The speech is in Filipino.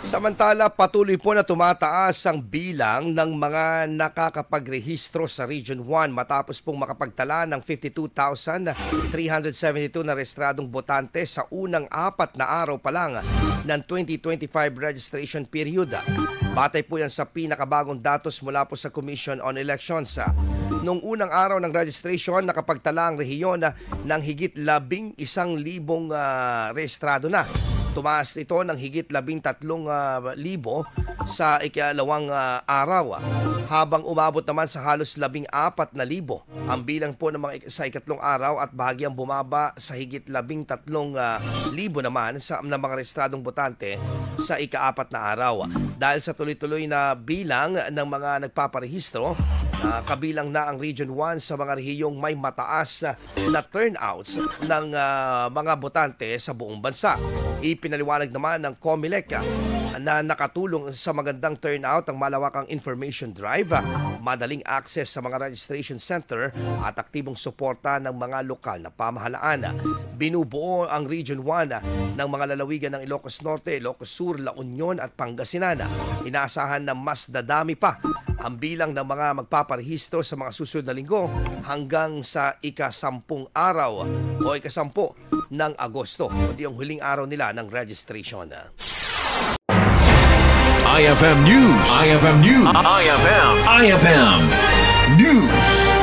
Samantala, patuloy po na tumataas ang bilang ng mga nakakapagrehistro sa Region 1 matapos pong makapagtala ng 52,372 na rehistradong botante sa unang 4 na araw pa lang ng 2025 registration period. Batay po yan sa pinakabagong datos mula po sa Commission on Elections. Noong unang araw ng registration, nakapagtala ang rehiyon ng higit 11,000 rehistrado na. Tumaas ito ng higit 13,000 sa ikalawang araw, habang umabot naman sa halos 14,000 ang bilang po ng mga sa ikatlong araw at bahagyang bumaba sa higit 13,000 naman ng mga rehistradong botante sa ika-4 na araw. Dahil sa tuloy-tuloy na bilang ng mga nagpaparehistro, kabilang na ang Region 1 sa mga rehiyong may mataas na turnouts ng mga botante sa buong bansa. Ipinaliwanag naman ng COMELEC na nakatulong sa magandang turnout ang malawakang information drive, madaling access sa mga registration center at aktibong suporta ng mga lokal na pamahalaan. Binubuo ang Region 1 ng mga lalawigan ng Ilocos Norte, Ilocos Sur, La Union at Pangasinan. Inaasahan na mas dadami pa ang bilang ng mga magpaparehistro sa mga susunod na linggo hanggang sa ika-10 araw o ika-10 ng Agosto, kundi yung huling araw nila ng registration. IFM News. IFM News. IFM News.